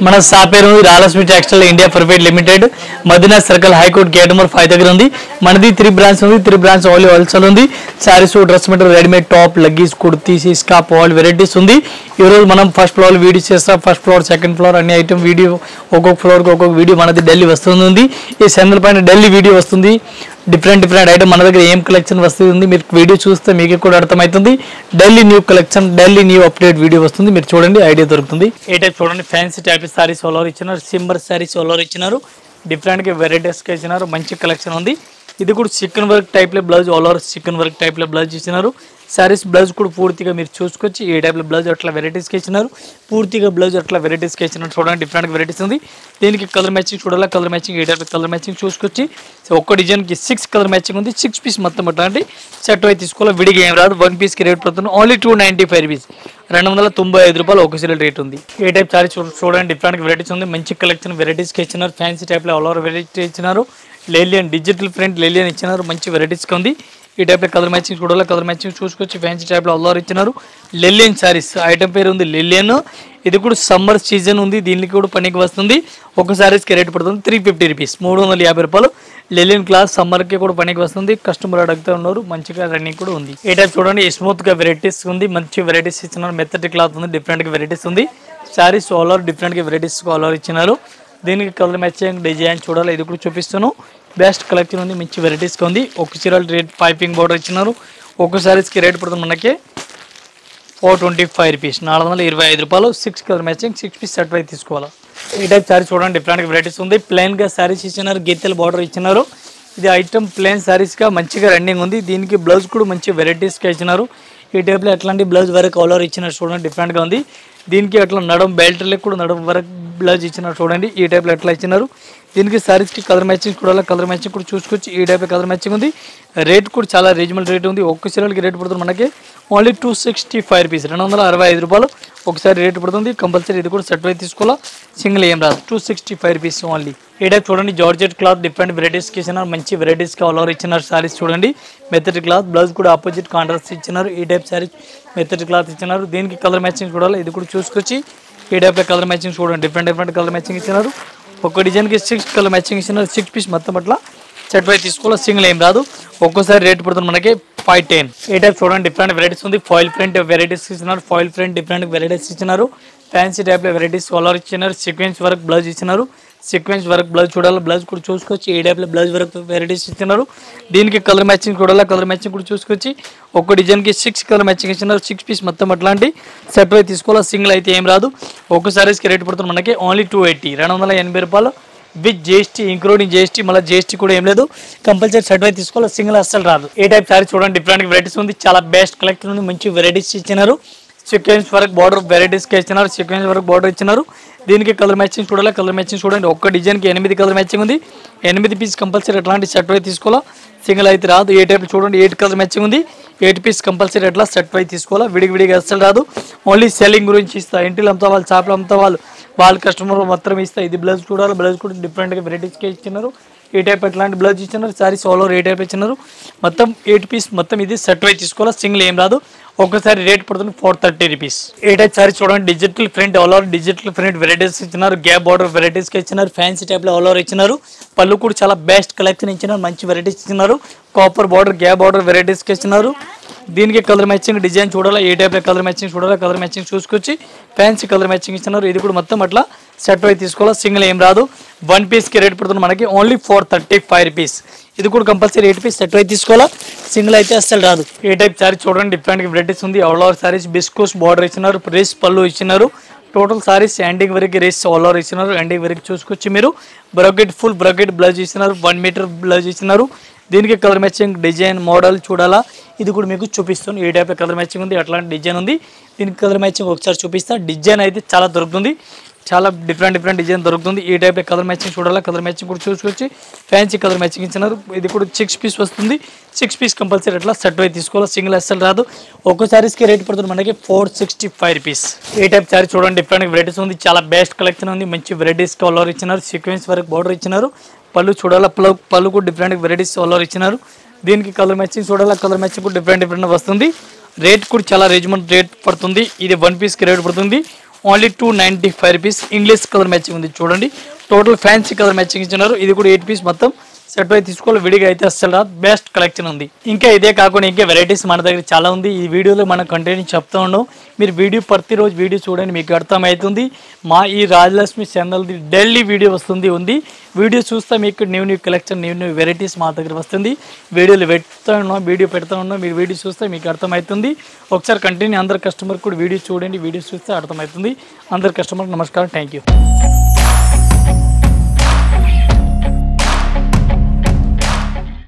మన షాప్ పేరు రాలక్ష్మి textile India private limited Madina circle high court gate number 5 దగ్గర ఉంది. మనది 3 బ్రాంచ్ ఉంది. 3 బ్రాంచ్ ఓన్లీ హోల్సేల్ ఉంది. Saris, dress material, readymade top, leggies, kurtis, scarf all varieties ఉంది. ఈ రోజు మనం ఫస్ట్ ఫ్లోర్ వీడియో చేస్తాం. ఫస్ట్ ఫ్లోర్, సెకండ్ ఫ్లోర్ అన్ని ఐటమ్ వీడియో ఒక్కొక్క ఫ్లోర్ కి ఒక్కొక్క వీడియో మనది ఢిల్లీ వస్తుంది. ఈ సందర్భ పైన ఢిల్లీ వీడియో వస్తుంది. డిఫరెంట్ ఐటమ్ మన దగ్గర ఏం కలెక్షన్ వస్తుంది మీరు వీడియో చూస్తే మీకు కూడా అర్థమవుతుంది. Delhi new collection, Delhi new update video వస్తుంది. మీరు చూడండి, ఐడియా దొరుకుతుంది. ఏ టైప్ చూడండి, fancy type saris all over ఇచ్చినారు. సింబర్ సారీస్ ఆల్ ఓవర్ ఇచ్చినారు. డిఫరెంట్ వెరైటీస్ గా ఇచ్చినారు. మంచి కలెక్షన్ ఉంది. ఇది కూడా చికెన్ వర్క్ టైప్ లో blouse all over chicken work type లో బ్లౌజ్ ఇచ్చినారు. సారీస్ బ్లౌజ్ కూడా పూర్తిగా మీరు చూసుకొచ్చి ఏ టైప్ లో బ్లౌజ్ అట్లా వెరైటీస్కి ఇచ్చినారు. పూర్తిగా బ్లౌజ్ అట్లా వెరైటీస్కి ఇచ్చినారు. చూడండి, డిఫరెంట్ వెరైటీస్ ఉంది. దీనికి కలర్ మ్యాచింగ్ చూడాలి. కలర్ మ్యాచింగ్ ఏ టైప్ కలర్ మ్యాచింగ్ చూసుకొచ్చి ఒక్క డిజైన్కి 6 కలర్ మ్యాచింగ్ ఉంది. 6 పీస్ మొత్తం అట్లాంటి సెట్ అయి తీసుకోవాలి. విడిగా ఏం రాదు. 1 పీస్కి రేట్ పడుతుంది ఓన్లీ 295 రూపీస్, 295 రూపాయలు ఒక సీరియల్ రేట్ ఉంది. ఏ టైప్ సారీ చూడండి, డిఫరెంట్ వెరైటీస్ ఉంది. మంచి కలెక్షన్ వెరైటీస్కి ఇచ్చినారు. ఫ్యాన్సీ టైప్లో ఆల్ ఓవర్ వెరైటీ ఇచ్చినారు. లేలియన్ డిజిటల్ ప్రింట్ లేలియన్ ఇచ్చినారు. మంచి వెరైటీస్గా ఉంది. ఈ టైప్లో కలర్ మ్యాచింగ్ చూడాలి. కలర్ మ్యాచింగ్ చూసుకొచ్చి ఫ్యాన్సీ టైప్లో ఆల్ ఓవర్ ఇచ్చినారు. లెలియన్ సారీస్ ఐటమ్ పేరు ఉంది లెలియన్. ఇది కూడా సమ్మర్ సీజన్ ఉంది. దీనికి కూడా పనికి వస్తుంది. ఒక సారీస్కి రేట్ పడుతుంది 350 రూపీస్, 350 రూపాయలు. లెలియన్ క్లాస్ సమ్మర్కి కూడా పనికి వస్తుంది. కస్టమర్ అడుగుతూ ఉన్నారు. మంచిగా రన్నింగ్ కూడా ఉంది. ఏ టైప్ చూడండి, స్మూత్గా వెరైటీస్ ఉంది. మంచి వెరైటీస్ ఇచ్చినారు. మెత్తటి క్లాత్ ఉంది. డిఫరెంట్గా వెరైటీస్ ఉంది. సారీస్ ఆల్ ఓవర్ డిఫరెంట్గా వెరైటీస్ ఆల్ ఓవర్ ఇచ్చినారు. దీనికి కలర్ మ్యాచింగ్ డిజైన్ చూడాలి. ఇది కూడా చూపిస్తాను. బెస్ట్ కలెక్షన్ ఉంది. మంచి వెరైటీస్గా ఉంది. ఒక చీరల రేట్ పైపింగ్ బోర్డర్ ఇచ్చినారు. ఒక సారీస్కి రేట్ పడుతుంది మనకి 425 రూపీస్, 425 రూపాయలు. 6 కలర్ మ్యాచింగ్ 6 పీస్ సెట్ అయితే తీసుకోవాలి. ఈ టైప్ సారీ చూడండి, డిఫరెంట్ వెరైటీస్ ఉంది. ప్లెయిన్గా సారీస్ ఇచ్చినారు. గీతల బార్డర్ ఇచ్చినారు. ఇది ఐటమ్ ప్లెయిన్ సారీస్గా మంచిగా రన్నింగ్ ఉంది. దీనికి బ్లౌజ్ కూడా మంచి వెరైటీస్గా ఇచ్చినారు. ఈ టైప్లో ఎట్లాంటి బ్లౌజ్ వరకు ఆల్ ఓవర్ ఇచ్చినారు. చూడండి, డిఫరెంట్గా ఉంది. దీనికి అట్లా నడుం బెల్ట్లకు కూడా నడుం వరకు బ్లౌజ్ ఇచ్చినారు. చూడండి, ఈ టైప్లో ఎట్లా ఇచ్చినారు. దీనికి సారీస్కి కలర్ మ్యాచింగ్ చూడాలి. కలర్ మ్యాచింగ్ కూడా చూసుకొచ్చి ఈ టైప్ కలర్ మ్యాచింగ్ ఉంది. రేట్ కూడా చాలా రీజనబుల్ రేట్ ఉంది. ఒక్క చీరలకి రేట్ పడుతుంది మనకి ఓన్లీ 265 రూపీస్, 265 రూపాయలు ఒకసారి రేట్ పడుతుంది. కంపల్సరీ ఇది కూడా సెట్ అయితే తీసుకోవాలా. సింగిల్ ఏం రాదు. 265 రూపీస్ ఓన్లీ. ఈ టైప్ చూడండి, జార్జెట్ క్లాత్ డిఫరెంట్ వెరైటీస్కి ఇచ్చినారు. మంచి వెరైటీస్కి ఆల్ ఓవర్ ఇచ్చినారు. సారీస్ చూడండి, మెత్తటి క్లాత్, బ్లౌజ్ కూడా ఆపోజిట్ కాంట్రాస్ట్ ఇచ్చినారు. ఈ టైప్ సారీ మెత్తటి క్లాత్ ఇచ్చినారు. దీనికి కలర్ మ్యాచింగ్ చూడాలి. ఇది కూడా చూసుకొచ్చి ఈ టైప్లో కలర్ మ్యాచింగ్ చూడండి, డిఫరెంట్ కలర్ మ్యాచింగ్ ఇచ్చినారు. ఒక డిజైన్కి 6 కలర్ మ్యాచింగ్ ఇచ్చినారు. 6 పీస్ మొత్తం అట్లా సెట్ అయితే తీసుకోవాలి. సింగిల్ ఏం రాదు. ఒక్కోసారి రేట్ పడుతుంది మనకి 510. ఈ టైప్ చూడండి, డిఫరెంట్ వెరైటీస్ ఉంది. ఫాయిల్ ప్రింట్ వెరైటీస్ ఇచ్చినారు. ఫాయిల్ ప్రింట్ డిఫరెంట్ వెరైటీస్ ఇచ్చినారు. ఫ్యాన్సీ టైప్లో వెరైటీస్ కలర్ ఇచ్చినారు. సీక్వెన్స్ వర్క్ బ్లౌజ్ ఇచ్చినారు. సీక్వెన్స్ వర్క్ బ్లౌజ్ చూడాలి. బ్లౌజ్ కూడా చూసుకొచ్చి ఈ టైప్లో బ్లౌజ్ వర్క్ వెరైటీస్ ఇచ్చినారు. దీనికి కలర్ మ్యాచింగ్ చూడాలి. కలర్ మ్యాచింగ్ కూడా చూసుకొచ్చి ఒక డిజైన్కి 6 కలర్ మ్యాచింగ్ ఇచ్చినారు. 6 పీస్ మొత్తం అట్లాంటి సెట్ అయితే తీసుకోవాలి. సింగిల్ అయితే ఏం రాదు. ఒక సారీస్కి రేట్ పడుతుంది మనకి ఓన్లీ 280, 280 రూపాయలు విత్ జిఎస్టీ, ఇంక్లూడింగ్ జిఎస్టీ. మళ్ళీ జిఎస్టీ కూడా ఏం లేదు. కంపల్సరీ సెట్ అయితే తీసుకోవాలి. సింగిల్ అస్సలు రాదు. ఏ టైప్ సారీ చూడండి, డిఫరెంట్ వెరైటీస్ ఉంది. చాలా బెస్ట్ కలెక్షన్ ఉంది. మంచి వెరైటీస్ ఇచ్చినారు. సీక్వెన్స్ వర్క్ బార్డర్ వెరైటీస్కి ఇచ్చినారు. సీక్వెన్స్ వర్క్ బార్డర్ ఇచ్చినారు. దీనికి కలర్ మ్యాచింగ్ చూడాలి. కలర్ మ్యాచింగ్ చూడండి, ఒక్క డిజైన్కి 8 కలర్ మ్యాచింగ్ ఉంది. 8 పీస్ కంపల్సరీ అట్లాంటి సెట్ అయితే తీసుకోవాలా. సింగిల్ అయితే రాదు. ఏ టైప్ చూడండి, 8 కలర్ మ్యాచింగ్ ఉంది. 8 పీస్ కంపల్సరీ అట్లా సెట్ అయితే తీసుకోవాలా. విడిగా అస్సలు రాదు. ఓన్లీ సెల్లింగ్ గురించి ఇస్తా. ఇంటిలో అమ్ముతా వాళ్ళు, షాప్లో అమ్ముతా వాళ్ళ కస్టమర్ మాత్రం ఇస్తా. ఇది బ్లౌజ్ చూడాలి. బ్లౌజ్ కూడా డిఫరెంట్గా వెరైటీస్కి ఇచ్చినారు. ఈ టైప్ ఎట్లాంటి బ్లౌజ్ ఇచ్చినారు. Saris all over a type ఇచ్చినారు. మొత్తం 8 పీస్ మొత్తం ఇది సెట్ అయితే తీసుకోవాలా. సింగిల్ ఏం రాదు. ఒకసారి రేట్ పడుతుంది 430 రూపీస్. ఏ టైప్ సారీ చూడండి, digital print all over digital print varieties ఇచ్చినారు. గ్యాప్ బార్డర్ వెరైటీస్కి ఇచ్చినారు. ఫ్యాన్సీ టైప్లో ఆల్ ఓవర్ ఇచ్చినారు. పళ్ళు కూడా చాలా బెస్ట్ కలెక్షన్ ఇచ్చినారు. మంచి వెరైటీస్ ఇచ్చినారు. కాపర్ బార్డర్, గ్యాప్ బార్డర్ వెరైటీస్కి ఇచ్చినారు. దీనికి కలర్ మ్యాచింగ్ డిజైన్ చూడాలి. ఏ టైప్లో కలర్ మ్యాచింగ్ చూడాలి. కలర్ మ్యాచింగ్ చూసుకొచ్చి ఫ్యాన్సీ కలర్ మ్యాచింగ్ ఇచ్చినారు. ఇది కూడా మొత్తం అట్లా సెట్ అయితే తీసుకోవాలి. సింగిల్ ఏం రాదు. 1 పీస్కి రేట్ పడుతుంది మనకి ఓన్లీ 435 రూపీస్. ఇది కూడా కంపల్సరీ 8 పీస్ సెట్ అయితే తీసుకోవాలా. సింగిల్ అయితే అస్సలు రాదు. ఏ టైప్ సారీ చూడండి, డిఫరెంట్ వెరైటీస్ ఉంది. ఆల్ ఓవర్ సారీస్ బిస్కోస్ బార్డర్ ఇచ్చినారు. రేస్ పళ్ళు ఇచ్చినారు. టోటల్ సారీస్ ఎండింగ్ వరకు రేస్ ఆల్ ఓవర్ ఇచ్చినారు. ఎండింగ్ వరకు చూసుకొచ్చి మీరు బ్రాకెట్ ఫుల్ బ్రాకెట్ బ్లౌజ్ ఇచ్చినారు. 1 మీటర్ బ్లౌజ్ ఇచ్చినారు. దీనికి కలర్ మ్యాచింగ్ డిజైన్ మోడల్ చూడాలా. ఇది కూడా మీకు చూపిస్తాను. ఏ టైప్ కలర్ మ్యాచింగ్ ఉంది, అట్లాంటి డిజైన్ ఉంది. దీనికి కలర్ మ్యాచింగ్ ఒకసారి చూపిస్తాను. డిజైన్ అయితే చాలా దొరుకుతుంది. చాలా డిఫరెంట్ డిజైన్ దొరుకుతుంది. ఈ టైప్ కలర్ మ్యాచింగ్ చూడాలి. కలర్ మ్యాచింగ్ కూడా చూసుకొచ్చి ఫ్యాన్సీ కలర్ మ్యాచింగ్ ఇచ్చినారు. ఇది కూడా 6 పీస్ వస్తుంది. 6 పీస్ కంపల్సరీ అట్లా సెట్ అయితే తీసుకోవాలి. సింగిల్ అస్సలు రాదు. ఒక్క సారీస్కి రేట్ పడుతుంది మనకి 465 రూపీస్. ఈ టైప్ సారీ చూడండి, డిఫరెంట్ వెరైటీస్ ఉంది. చాలా బెస్ట్ కలెక్షన్ ఉంది. మంచి వెరైటీస్ కలర్ ఇచ్చినారు. సీక్వెన్స్ వరకు బార్డర్ ఇచ్చినారు. పళ్ళు చూడాలి. పళ్ళు కూడా డిఫరెంట్ వెరైటీస్ కలర్ ఇచ్చినారు. దీనికి కలర్ మ్యాచింగ్ చూడాలి. కలర్ మ్యాచింగ్ కూడా డిఫరెంట్ వస్తుంది. రేట్ కూడా చాలా రీజనబుల్ రేట్ పడుతుంది. ఇది 1 పీస్కి రేట్ పడుతుంది only 295 rupees. English colour matching ఉంది చూడండి. టోటల్ ఫ్యాన్సీ కలర్ మ్యాచింగ్ ఇచ్చినారు. ఇది కూడా 8 పీస్ మొత్తం సెట్ అయితే తీసుకోవాలి. విడిగా అయితే అస్సలు రాదు. బెస్ట్ కలెక్షన్ ఉంది. ఇంకా ఇదే కాకుండా ఇంకా వెరైటీస్ మన దగ్గర చాలా ఉంది. ఈ వీడియోలో మనం కంటిన్యూ చెప్తా ఉన్నాం. మీరు వీడియో ప్రతిరోజు వీడియో చూడండి, మీకు అర్థమవుతుంది. మా ఈ రాజలక్ష్మి ఛానల్ది డైలీ వీడియో ఉంది. వీడియో చూస్తే మీకు న్యూ కలెక్షన్ న్యూ వెరైటీస్ మా దగ్గర వస్తుంది. వీడియోలు పెడతా ఉన్నాం. మీరు వీడియో చూస్తే మీకు అర్థమవుతుంది. ఒకసారి కంటిన్యూ అందరు కస్టమర్ కూడా వీడియో చూడండి. వీడియో చూస్తే అర్థమవుతుంది. అందరు కస్టమర్కి నమస్కారం. Thank you.